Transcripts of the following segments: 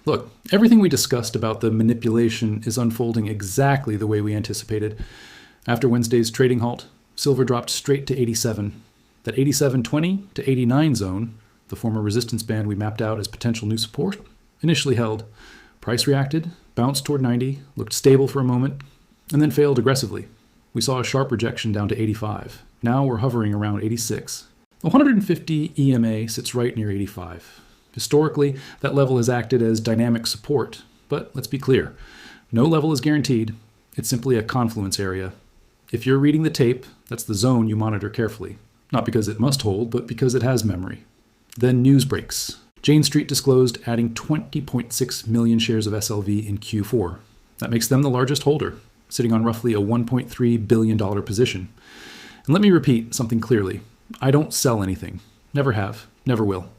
Look, everything we discussed about the manipulation is unfolding exactly the way we anticipated. After Wednesday's trading halt, silver dropped straight to 87. That 87.20 to 89 zone, the former resistance band we mapped out as potential new support, initially held. Price reacted, bounced toward 90, looked stable for a moment, and then failed aggressively. We saw a sharp rejection down to 85. Now we're hovering around 86. The 150 EMA sits right near 85. Historically, that level has acted as dynamic support, but let's be clear. No level is guaranteed. It's simply a confluence area. If you're reading the tape, that's the zone you monitor carefully. Not because it must hold, but because it has memory. Then news breaks. Jane Street disclosed adding 20.6 million shares of SLV in Q4. That makes them the largest holder, sitting on roughly a $1.3 billion position. And let me repeat something clearly. I don't sell anything. Never have. Never will.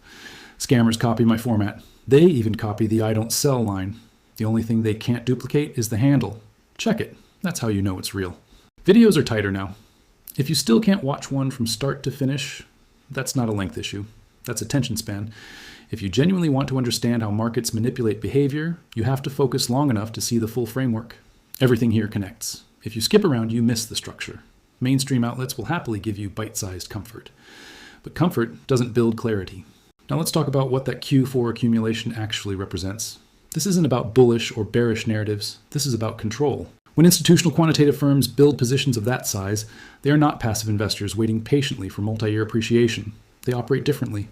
Scammers copy my format. They even copy the I don't sell line. The only thing they can't duplicate is the handle. Check it. That's how you know it's real. Videos are tighter now. If you still can't watch one from start to finish, that's not a length issue. That's attention span. If you genuinely want to understand how markets manipulate behavior, you have to focus long enough to see the full framework. Everything here connects. If you skip around, you miss the structure. Mainstream outlets will happily give you bite-sized comfort. But comfort doesn't build clarity. Now let's talk about what that Q4 accumulation actually represents. This isn't about bullish or bearish narratives. This is about control. When institutional quantitative firms build positions of that size, they are not passive investors waiting patiently for multi-year appreciation. They operate differently.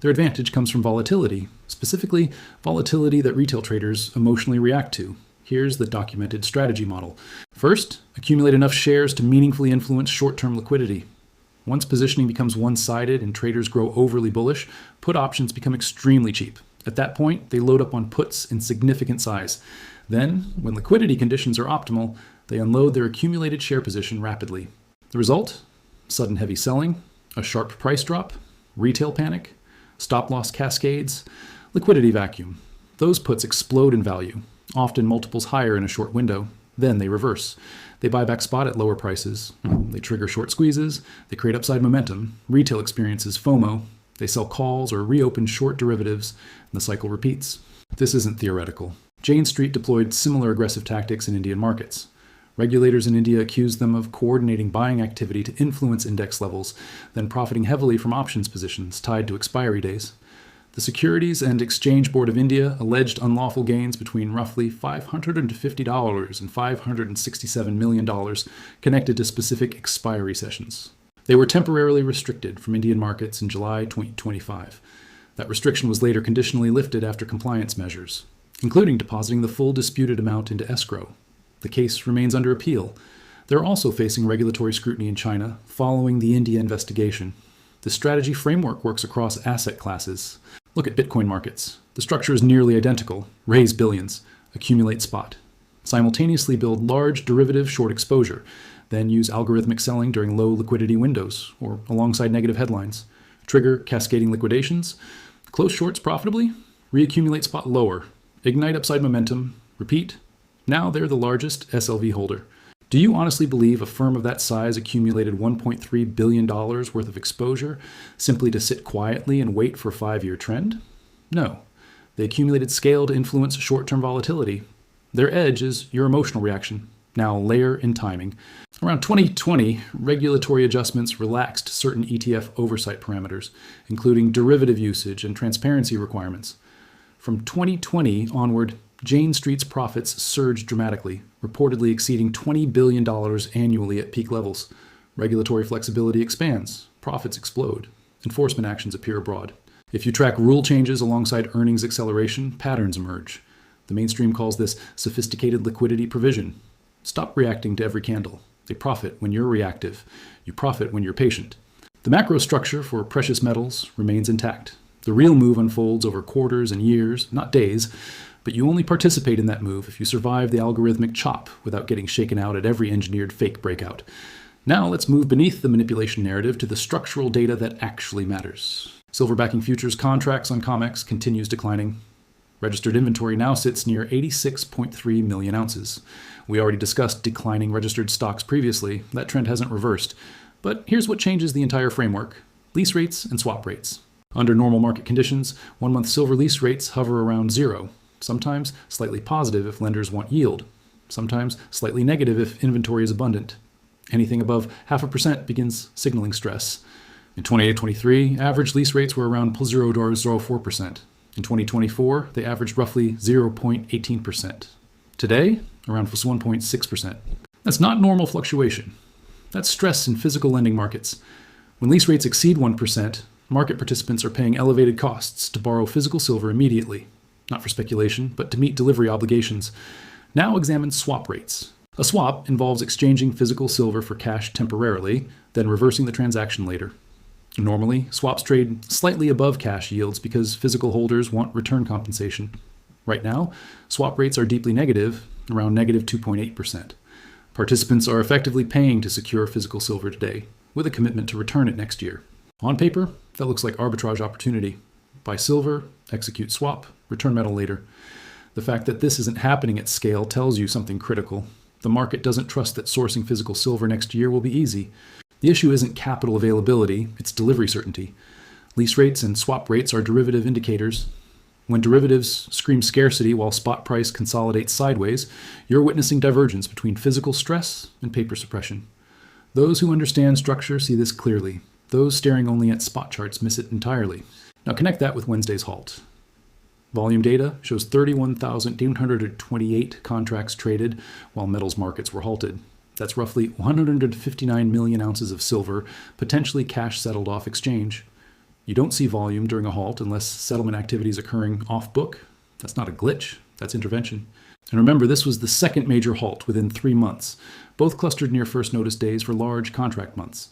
Their advantage comes from volatility, specifically volatility that retail traders emotionally react to. Here's the documented strategy model. First, accumulate enough shares to meaningfully influence short-term liquidity. Once positioning becomes one-sided and traders grow overly bullish, put options become extremely cheap. At that point, they load up on puts in significant size. Then, when liquidity conditions are optimal, they unload their accumulated share position rapidly. The result? Sudden heavy selling, a sharp price drop, retail panic, stop-loss cascades, liquidity vacuum. Those puts explode in value, often multiples higher in a short window. Then they reverse. They buy back spot at lower prices. They trigger short squeezes. They create upside momentum. Retail experiences FOMO. They sell calls or reopen short derivatives, and the cycle repeats. This isn't theoretical. Jane Street deployed similar aggressive tactics in Indian markets. Regulators in India accused them of coordinating buying activity to influence index levels, then profiting heavily from options positions tied to expiry days. The Securities and Exchange Board of India alleged unlawful gains between roughly $550 and $567 million connected to specific expiry sessions. They were temporarily restricted from Indian markets in July 2025. That restriction was later conditionally lifted after compliance measures, including depositing the full disputed amount into escrow. The case remains under appeal. They're also facing regulatory scrutiny in China following the India investigation. The strategy framework works across asset classes. Look at Bitcoin markets. The structure is nearly identical. Raise billions, accumulate spot. Simultaneously build large derivative short exposure, then use algorithmic selling during low liquidity windows or alongside negative headlines. Trigger cascading liquidations, close shorts profitably, reaccumulate spot lower, ignite upside momentum, repeat. Now they're the largest SLV holder. Do you honestly believe a firm of that size accumulated $1.3 billion worth of exposure simply to sit quietly and wait for a 5-year trend? No. They accumulated scale to influence short-term volatility. Their edge is your emotional reaction. Now layer in timing. Around 2020, regulatory adjustments relaxed certain ETF oversight parameters, including derivative usage and transparency requirements. From 2020 onward, Jane Street's profits surged dramatically, reportedly exceeding $20 billion annually at peak levels. Regulatory flexibility expands, profits explode, enforcement actions appear abroad. If you track rule changes alongside earnings acceleration, patterns emerge. The mainstream calls this sophisticated liquidity provision. Stop reacting to every candle. They profit when you're reactive. You profit when you're patient. The macro structure for precious metals remains intact. The real move unfolds over quarters and years, not days, but you only participate in that move if you survive the algorithmic chop without getting shaken out at every engineered fake breakout. Now let's move beneath the manipulation narrative to the structural data that actually matters. Silver backing futures contracts on COMEX continues declining. Registered inventory now sits near 86.3 million ounces. We already discussed declining registered stocks previously. That trend hasn't reversed. But here's what changes the entire framework: lease rates and swap rates. Under normal market conditions, 1-month silver lease rates hover around 0. sometimes slightly positive if lenders want yield, sometimes slightly negative if inventory is abundant. Anything above 0.5% begins signaling stress. In 2023, average lease rates were around 0.04%. In 2024, they averaged roughly 0.18%. Today, around 1.6%. That's not normal fluctuation. That's stress in physical lending markets. When lease rates exceed 1%, market participants are paying elevated costs to borrow physical silver immediately, not for speculation, but to meet delivery obligations. Now examine swap rates. A swap involves exchanging physical silver for cash temporarily, then reversing the transaction later. Normally, swaps trade slightly above cash yields because physical holders want return compensation. Right now, swap rates are deeply negative, around negative 2.8%. Participants are effectively paying to secure physical silver today, with a commitment to return it next year. On paper, that looks like arbitrage opportunity. Buy silver, execute swap, return metal later. The fact that this isn't happening at scale tells you something critical. The market doesn't trust that sourcing physical silver next year will be easy. The issue isn't capital availability, it's delivery certainty. Lease rates and swap rates are derivative indicators. When derivatives scream scarcity while spot price consolidates sideways, you're witnessing divergence between physical stress and paper suppression. Those who understand structure see this clearly. Those staring only at spot charts miss it entirely. Now connect that with Wednesday's halt. Volume data shows 31,828 contracts traded while metals markets were halted. That's roughly 159 million ounces of silver, potentially cash settled off exchange. You don't see volume during a halt unless settlement activity is occurring off book. That's not a glitch, that's intervention. And remember, this was the second major halt within 3 months, both clustered near first notice days for large contract months.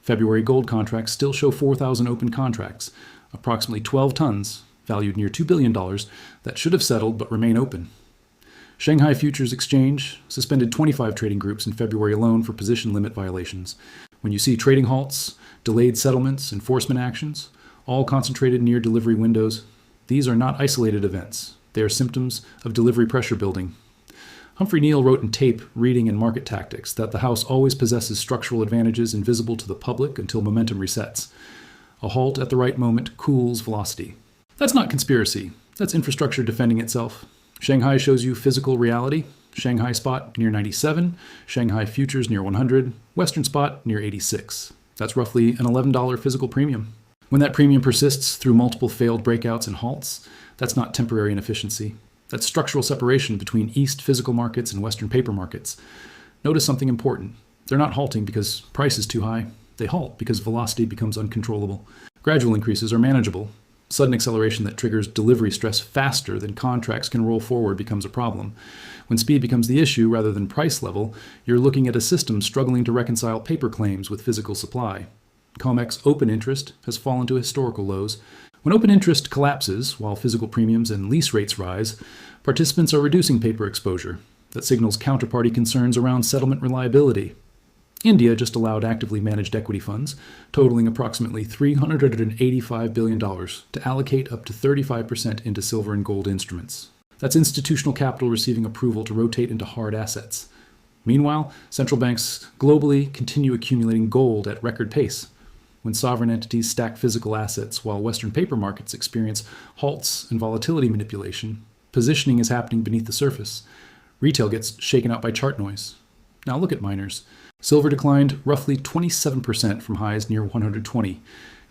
February gold contracts still show 4,000 open contracts, approximately 12 tons, valued near $2 billion, that should have settled but remain open. Shanghai Futures Exchange suspended 25 trading groups in February alone for position limit violations. When you see trading halts, delayed settlements, enforcement actions, all concentrated near delivery windows, these are not isolated events. They are symptoms of delivery pressure building. Humphrey Neal wrote in Tape, Reading and Market Tactics that the house always possesses structural advantages invisible to the public until momentum resets. A halt at the right moment cools velocity. That's not conspiracy. That's infrastructure defending itself. Shanghai shows you physical reality. Shanghai spot near 97, Shanghai futures near 100, Western spot near 86. That's roughly an $11 physical premium. When that premium persists through multiple failed breakouts and halts, that's not temporary inefficiency. That's structural separation between East physical markets and Western paper markets. Notice something important. They're not halting because price is too high. They halt because velocity becomes uncontrollable. Gradual increases are manageable. Sudden acceleration that triggers delivery stress faster than contracts can roll forward becomes a problem. When speed becomes the issue rather than price level, you're looking at a system struggling to reconcile paper claims with physical supply. COMEX open interest has fallen to historical lows. When open interest collapses while physical premiums and lease rates rise, participants are reducing paper exposure. That signals counterparty concerns around settlement reliability. India just allowed actively managed equity funds, totaling approximately $385 billion, to allocate up to 35% into silver and gold instruments. That's institutional capital receiving approval to rotate into hard assets. Meanwhile, central banks globally continue accumulating gold at record pace. When sovereign entities stack physical assets while Western paper markets experience halts and volatility manipulation, positioning is happening beneath the surface. Retail gets shaken out by chart noise. Now look at miners. Silver declined roughly 27% from highs near 120,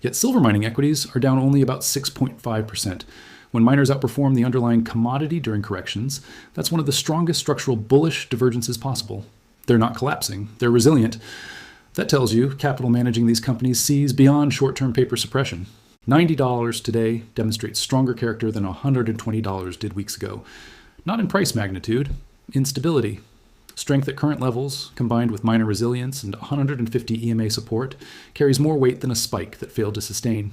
yet silver mining equities are down only about 6.5%. When miners outperform the underlying commodity during corrections, that's one of the strongest structural bullish divergences possible. They're not collapsing, they're resilient. That tells you capital managing these companies sees beyond short-term paper suppression. $90 today demonstrates stronger character than $120 did weeks ago. Not in price magnitude, in stability. Strength at current levels, combined with minor resilience and 150 EMA support, carries more weight than a spike that failed to sustain.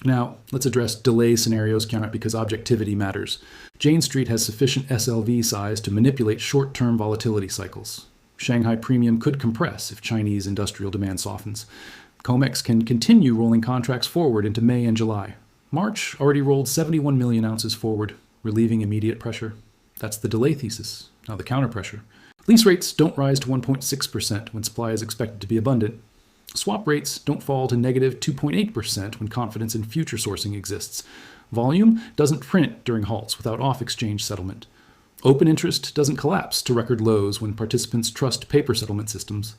Now, let's address delay scenarios count because objectivity matters. Jane Street has sufficient SLV size to manipulate short-term volatility cycles. Shanghai premium could compress if Chinese industrial demand softens. COMEX can continue rolling contracts forward into May and July. March already rolled 71 million ounces forward, relieving immediate pressure. That's the delay thesis. Now the counter pressure. Lease rates don't rise to 1.6% when supply is expected to be abundant. Swap rates don't fall to negative 2.8% when confidence in future sourcing exists. Volume doesn't print during halts without off-exchange settlement. Open interest doesn't collapse to record lows when participants trust paper settlement systems.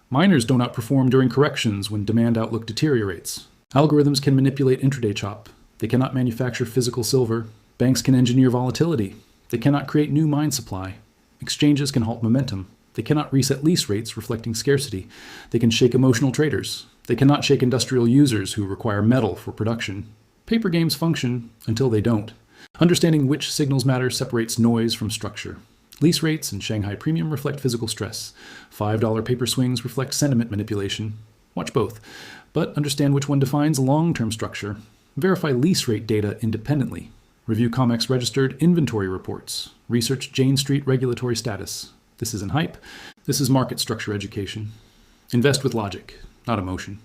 Miners don't outperform during corrections when demand outlook deteriorates. Algorithms can manipulate intraday chop. They cannot manufacture physical silver. Banks can engineer volatility. They cannot create new mine supply. Exchanges can halt momentum. They cannot reset lease rates reflecting scarcity. They can shake emotional traders. They cannot shake industrial users who require metal for production. Paper games function until they don't. Understanding which signals matter separates noise from structure. Lease rates and Shanghai premium reflect physical stress. $5 paper swings reflect sentiment manipulation. Watch both, but understand which one defines long-term structure. Verify lease rate data independently. Review COMEX registered inventory reports. Research Jane Street regulatory status. This isn't hype. This is market structure education. Invest with logic, not emotion.